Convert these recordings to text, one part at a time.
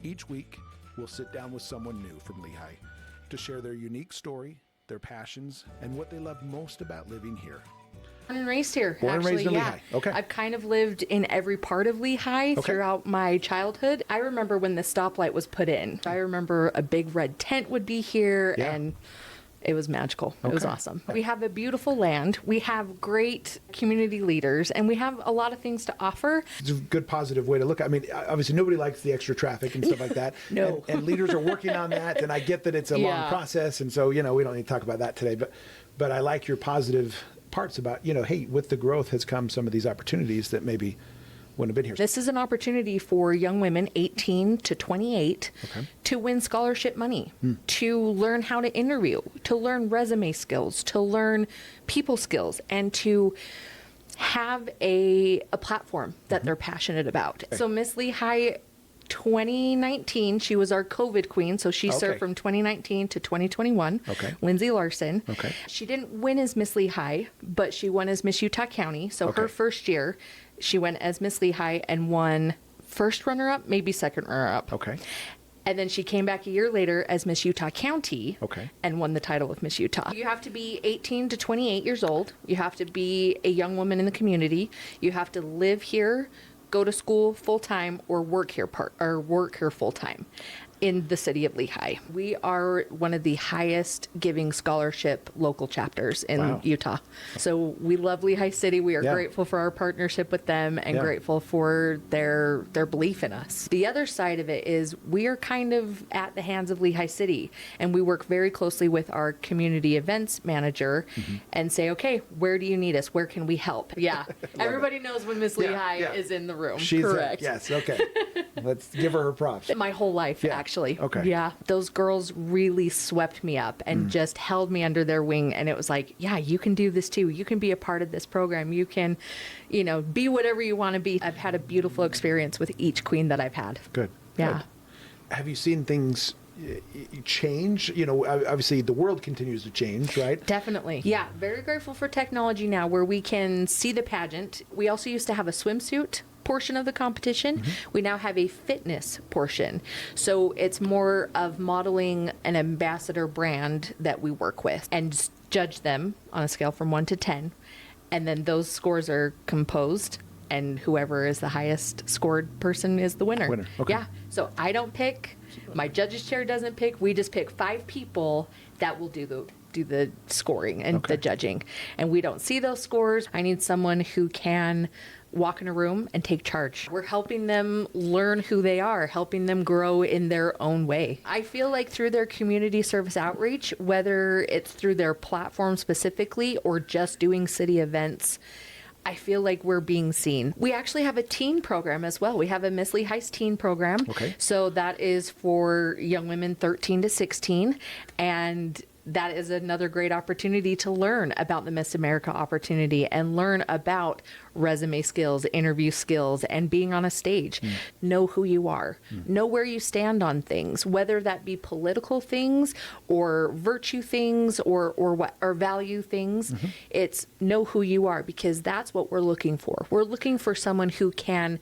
Each week, we'll sit down with someone new from Lehi to share their unique story, their passions, and what they love most about living here. Born and raised here. Born and raised in Lehi. Okay. I've kind of lived in every part of Lehi throughout my childhood. I remember when the stoplight was put in. I remember a big red tent would be here, and it was magical. It was awesome. We have a beautiful land. We have great community leaders, and we have a lot of things to offer. It's a good, positive way to look at it. I mean, obviously, nobody likes the extra traffic and stuff like that. No. And leaders are working on that, and I get that it's a long process, and so, we don't need to talk about that today. But I like your positive parts about, hey, with the growth has come some of these opportunities that maybe wouldn't have been here. This is an opportunity for young women 18 to 28 to win scholarship money, to learn how to interview, to learn resume skills, to learn people skills, and to have a platform that they're passionate about. So Miss Lehi 2019, she was our COVID queen, so she served from 2019 to 2021. Lindsay Larson. She didn't win as Miss Lehi, but she won as Miss Utah County. So her first year, she went as Miss Lehi and won first runner-up, maybe second runner-up. And then she came back a year later as Miss Utah County and won the title of Miss Utah. You have to be 18 to 28 years old. You have to be a young woman in the community. You have to live here, go to school full-time, or work here full-time in the city of Lehi. We are one of the highest giving scholarship local chapters in Utah. So we love Lehi City. We are grateful for our partnership with them and grateful for their belief in us. The other side of it is we are kind of at the hands of Lehi City, and we work very closely with our community events manager and say, okay, where do you need us? Where can we help? Everybody knows when Miss Lehi is in the room. She's correct. Yes, okay. Let's give her props. My whole life, actually. Yeah, those girls really swept me up and just held me under their wing. And it was like, you can do this too. You can be a part of this program. You can, be whatever you want to be. I've had a beautiful experience with each queen that I've had. Good. Yeah. Good. Have you seen things change? Obviously the world continues to change, right? Definitely. Yeah, very grateful for technology now where we can see the pageant. We also used to have a swimsuit portion of the competition. We now have a fitness portion. So it's more of modeling an ambassador brand that we work with and judge them on a scale from 1 to 10. And then those scores are composed, and whoever is the highest scored person is the winner. Yeah. So I don't pick. My judges chair doesn't pick. We just pick 5 people that will do the scoring and the judging. And we don't see those scores. I need someone who can walk in a room and take charge. We're helping them learn who they are, helping them grow in their own way. I feel like through their community service outreach, whether it's through their platform specifically or just doing city events, I feel like we're being seen. We actually have a teen program as well. We have a Miss Lehi's teen program. So that is for young women 13 to 16. And that is another great opportunity to learn about the Miss America opportunity and learn about resume skills, interview skills, and being on a stage. Know who you are. Know where you stand on things, whether that be political things or virtue things or value things. It's know who you are, because that's what we're looking for. We're looking for someone who can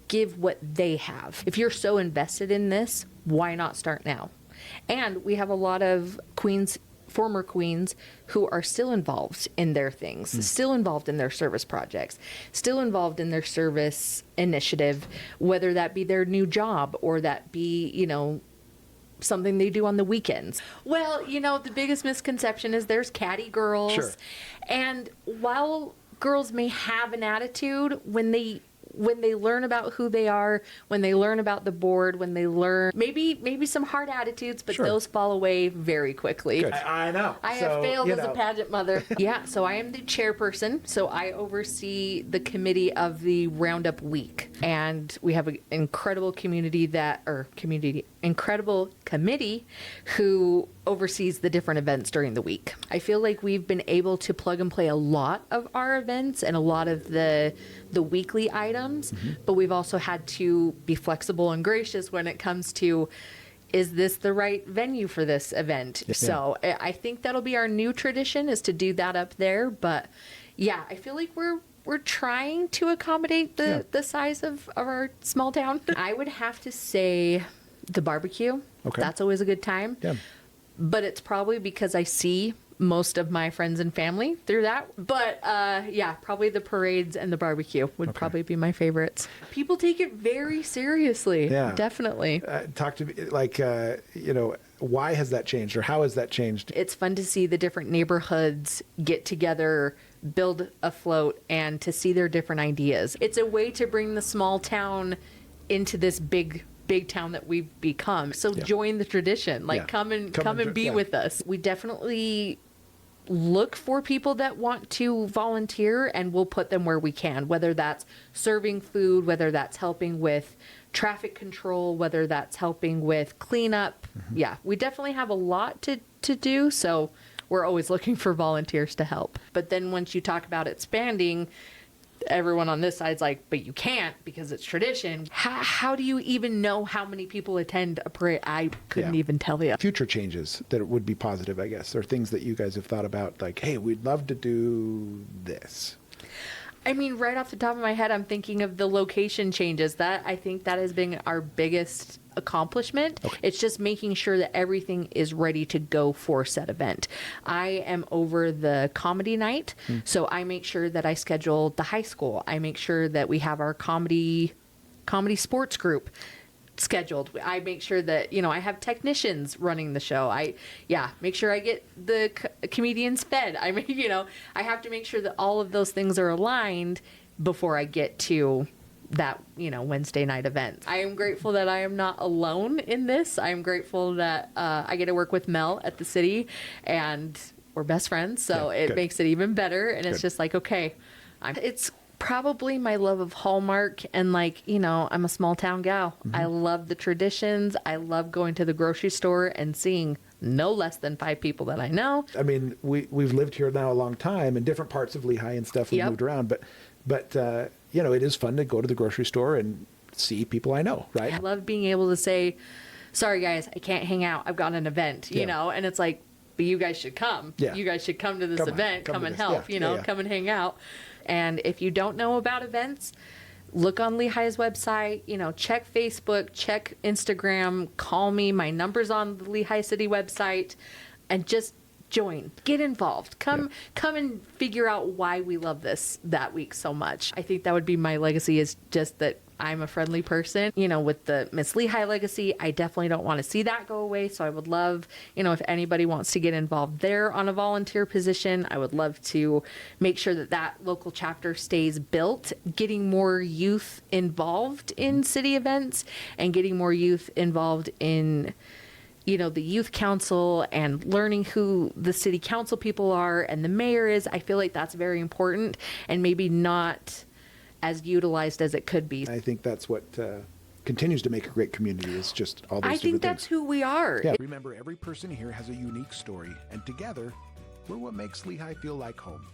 give what they have. If you're so invested in this, why not start now? And we have a lot of queens, former queens, who are still involved in their things, still involved in their service projects, still involved in their service initiative, whether that be their new job or that be, something they do on the weekends. Well, the biggest misconception is there's catty girls. And while girls may have an attitude, when they learn about who they are, when they learn about the board, when they learn maybe some hard attitudes, but those fall away very quickly. Good. I know. I have failed as a pageant mother. So I am the chairperson. So I oversee the committee of the Roundup Week. And we have an incredible committee who oversees the different events during the week. I feel like we've been able to plug and play a lot of our events and a lot of the weekly items, but we've also had to be flexible and gracious when it comes to, is this the right venue for this event? So I think that'll be our new tradition, is to do that up there. But I feel like we're trying to accommodate the size of our small town. I would have to say The barbecue. Okay. That's always a good time. Yeah. But it's probably because I see most of my friends and family through that. But yeah, probably the parades and the barbecue would probably be my favorites. People take it very seriously. Yeah. Definitely. Talk to me, like, why has that changed, or how has that changed? It's fun to see the different neighborhoods get together, build a float, and to see their different ideas. It's a way to bring the small town into this big town that we've become. So join the tradition. Like, come and be with us. We definitely look for people that want to volunteer, and we'll put them where we can, whether that's serving food, whether that's helping with traffic control, whether that's helping with cleanup. Yeah, we definitely have a lot to do, so we're always looking for volunteers to help. But then once you talk about expanding, everyone on this side's like, but you can't because it's tradition. How do you even know how many people attend a parade? I couldn't even tell you. Future changes that would be positive, I guess, or things that you guys have thought about, like, hey, we'd love to do this. I mean, right off the top of my head, I'm thinking of the location changes. I think that has been our biggest accomplishment. Okay. It's just making sure that everything is ready to go for said event. I am over the comedy night, so I make sure that I schedule the high school. I make sure that we have our comedy sports group scheduled. I make sure that, I have technicians running the show. Make sure I get the comedians fed. I have to make sure that all of those things are aligned before I get to that, Wednesday night event. I am grateful that I am not alone in this. I'm grateful that I get to work with Mel at the city, and we're best friends. So it makes it even better. And it's just like, okay, it's probably my love of Hallmark, and I'm a small town gal. I love the traditions. I love going to the grocery store and seeing no less than 5 people that I know. I mean, we've lived here now a long time in different parts of Lehi and stuff. We've moved around, but it is fun to go to the grocery store and see people I know, right? I love being able to say, sorry guys, I can't hang out. I've got an event, and it's like, but you guys should come. Yeah. You guys should come to this event, come and help, come and hang out. And if you don't know about events, look on Lehi's website, check Facebook, check Instagram, call me. My number's on the Lehi City website, and just join, get involved, come and figure out why we love this that week so much. I think that would be my legacy, is just that I'm a friendly person. With the Miss Lehi legacy, I definitely don't want to see that go away. So I would love, if anybody wants to get involved there on a volunteer position, I would love to make sure that local chapter stays built, getting more youth involved in city events and getting more youth involved in the youth council and learning who the city council people are and the mayor is. I feel like that's very important, and maybe not as utilized as it could be. I think that's what continues to make a great community, is just all those different things. I think that's who we are. Yeah. Remember, every person here has a unique story, and together, we're what makes Lehi feel like home.